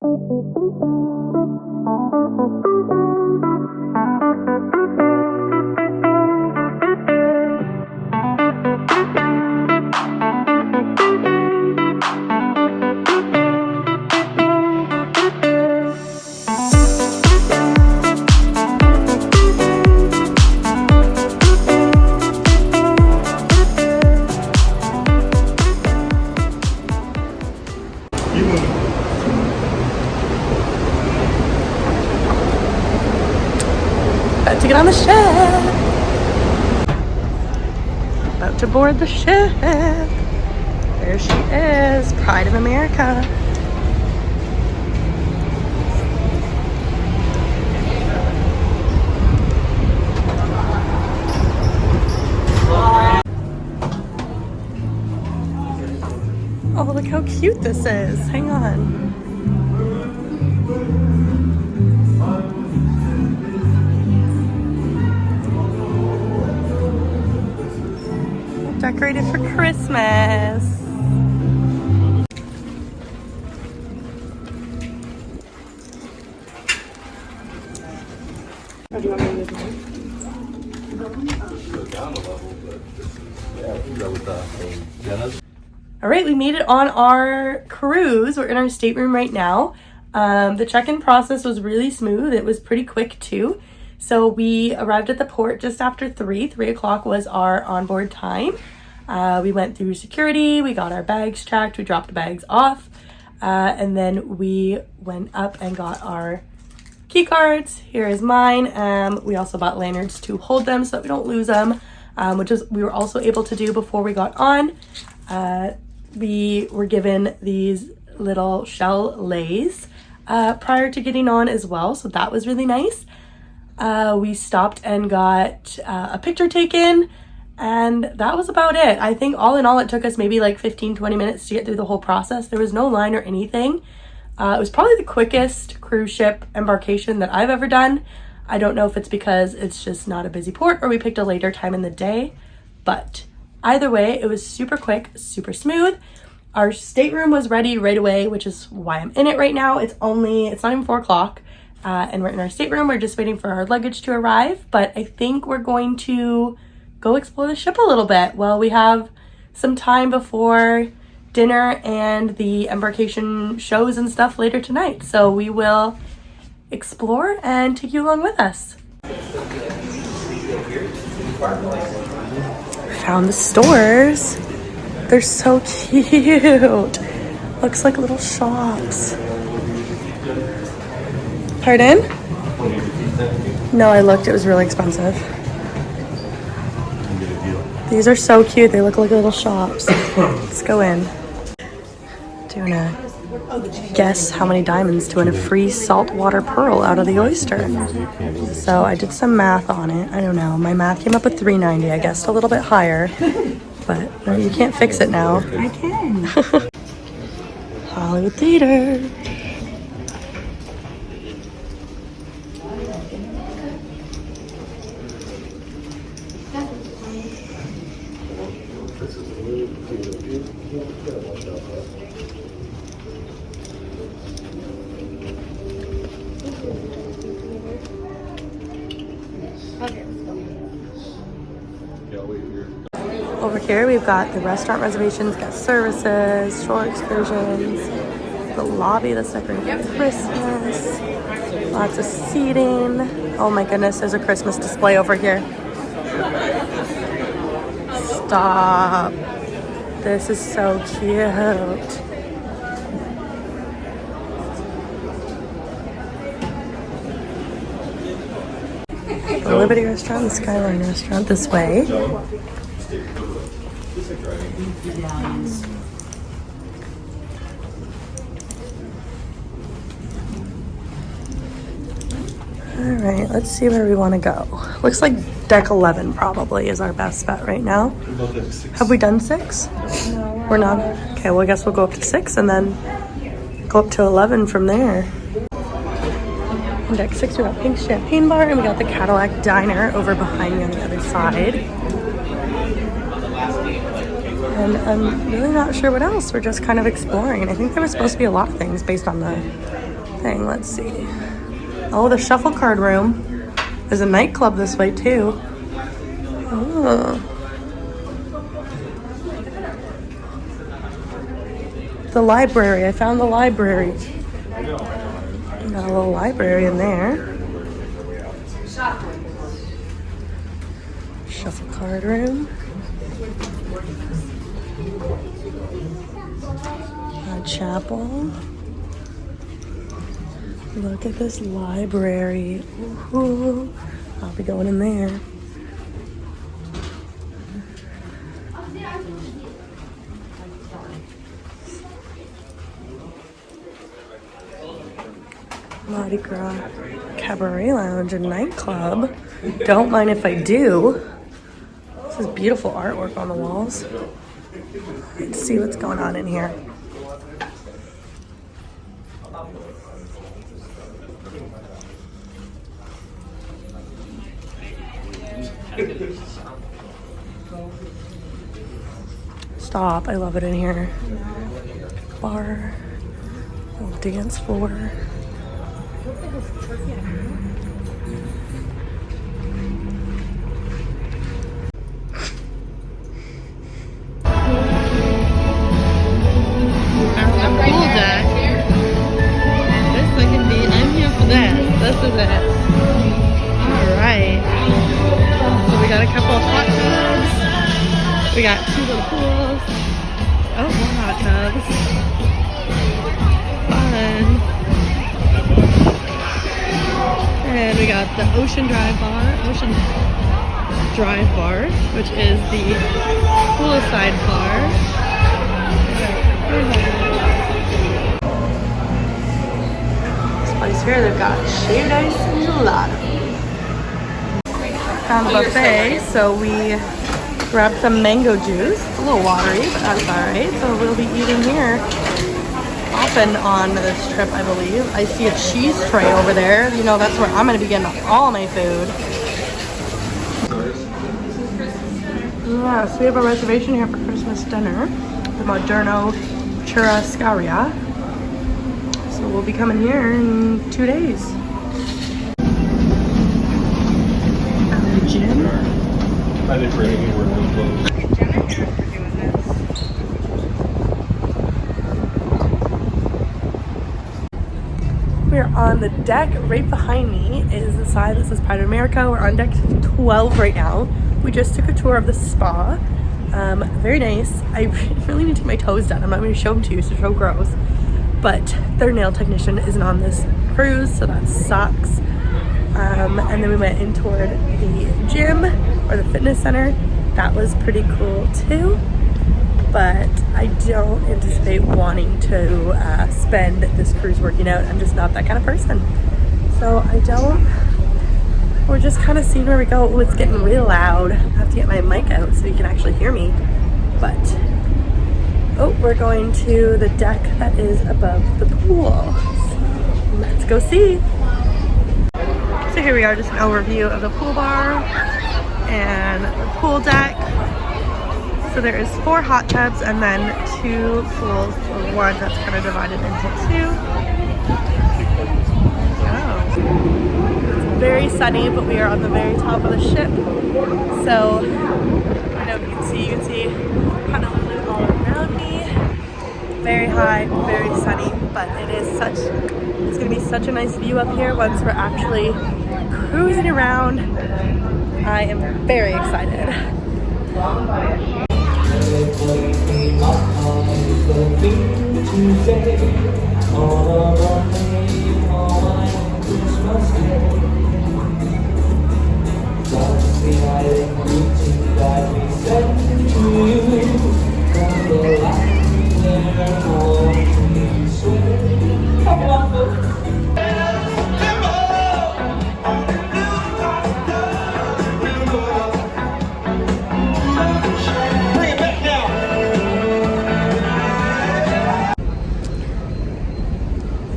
About to get on the ship. About to board the ship. There she is, Pride of America. Oh, look how cute this is. Hang on. Decorated for Christmas. All right, we made it on our cruise. We're in our stateroom right now. The check-in process was really smooth. It was pretty quick too. So we arrived at the port just after 3 o'clock was our onboard time. We went through security, we got our bags checked, we dropped the bags off, and then we went up and got our key cards. Here is mine. We also bought lanyards to hold them so that we don't lose them, which is we were also able to do before we got on. We were given these little shell lays prior to getting on as well, so that was really nice. We stopped and got a picture taken, and that was about it. I think all in all it took us maybe like 15-20 minutes to get through the whole process. There was no line or anything. It was probably the quickest cruise ship embarkation that I've ever done. I don't know if it's because it's just not a busy port or we picked a later time in the day, but either way it was super quick, super smooth. Our stateroom was ready right away, which is why I'm in it right now. It's not even 4 o'clock. And we're in our stateroom. We're just waiting for our luggage to arrive, but I think we're going to go explore the ship a little bit while we have some time before dinner and the embarkation shows and stuff later tonight. So we will explore and take you along with us. Found the stores. They're so cute. Looks like little shops. Pardon? No, I looked. It was really expensive. These are so cute. They look like little shops. Let's go in. Doing a guess how many diamonds to win a free saltwater pearl out of the oyster. So I did some math on it. I don't know. My math came up with 390. I guessed a little bit higher, but you can't fix it now. I can. Hollywood Theater. Over here we've got the restaurant reservations, guest services, shore excursions, the lobby that's decorated for Christmas, lots of seating. Oh my goodness, there's a Christmas display over here. Stop. This is so cute. The Liberty Restaurant, the Skyline Restaurant this way. Alright, let's see where we want to go. Looks like deck 11 probably is our best bet right now. Have we done 6? No. We're not? Okay, well I guess we'll go up to 6 and then go up to 11 from there. On deck 6 we got Pink's Champagne Bar and we got the Cadillac Diner over behind me on the other side. And I'm really not sure what else. We're just kind of exploring, and I think there was supposed to be a lot of things based on the thing. Let's see. Oh, the shuffle card room. There's a nightclub this way too. Oh. The library. I found the library. Got a little library in there. Shuffle card room. A chapel. Look at this library. Ooh, I'll be going in there. Mardi Gras Cabaret Lounge and nightclub. Don't mind if I do. This is beautiful artwork on the walls. Let's see what's going on in here. Stop, I love it in here. Bar, little dance floor. This is it. Alright. So we got a couple of hot tubs. We got 2 little pools. Oh, more hot tubs. Fun. And we got the Ocean Drive Bar, which is the poolside bar. Here they've got shaved ice and gelato. Found the buffet, so we grabbed some mango juice. It's a little watery, but that's alright. So we'll be eating here often on this trip, I believe. I see a cheese tray over there. You know, that's where I'm going to be getting all my food. Yeah, so we have a reservation here for Christmas dinner. The Moderno Churrascaria. So we'll be coming here in 2 days. The gym. I didn't bring any work clothes. We're on the deck. Right behind me is the side that says Pride of America. We're on deck 12 right now. We just took a tour of the spa. Very nice. I really need to get my toes done. I'm not going to show them to you, so so gross. But their nail technician isn't on this cruise, so that sucks. And then we went in toward the gym or the fitness center. That was pretty cool too. But I don't anticipate wanting to spend this cruise working out. I'm just not that kind of person. So we're just kind of seeing where we go. Oh, it's getting real loud. I have to get my mic out so you can actually hear me. But oh, we're going to the deck that is above the pool. So let's go see. So here we are, just an overview of the pool bar and the pool deck. So there is 4 hot tubs and then 2 pools, or one that's kind of divided into 2. Oh. It's very sunny, but we are on the very top of the ship. So I know you can see kind of all around me. Very high, very sunny, but it's gonna be such a nice view up here once we're actually cruising around. I am very excited.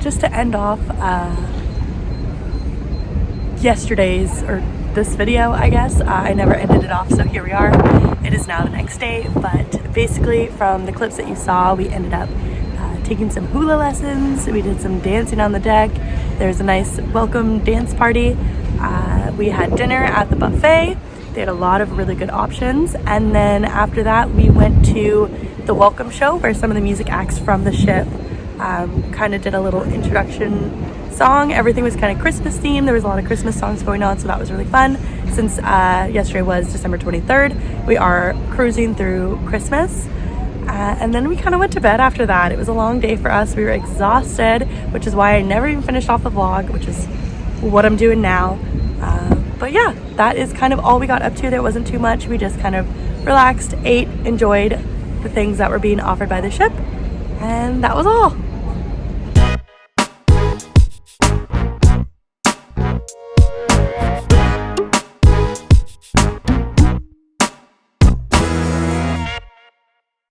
Just to end off yesterday's, or this video, I guess, I never ended it off, so here we are. It is now the next day, but basically from the clips that you saw, we ended up taking some hula lessons. We did some dancing on the deck. There's a nice welcome dance party. We had dinner at the buffet. They had a lot of really good options. And then after that, we went to the welcome show where some of the music acts from the ship kind of did a little introduction song. Everything was kind of Christmas themed. There was a lot of Christmas songs going on, so that was really fun. Since yesterday was December 23rd, we are cruising through Christmas. And then we kind of went to bed after that. It was a long day for us. We were exhausted, which is why I never even finished off the vlog, which is what I'm doing now. But yeah, that is kind of all we got up to. There wasn't too much. We just kind of relaxed, ate, enjoyed the things that were being offered by the ship, and that was all.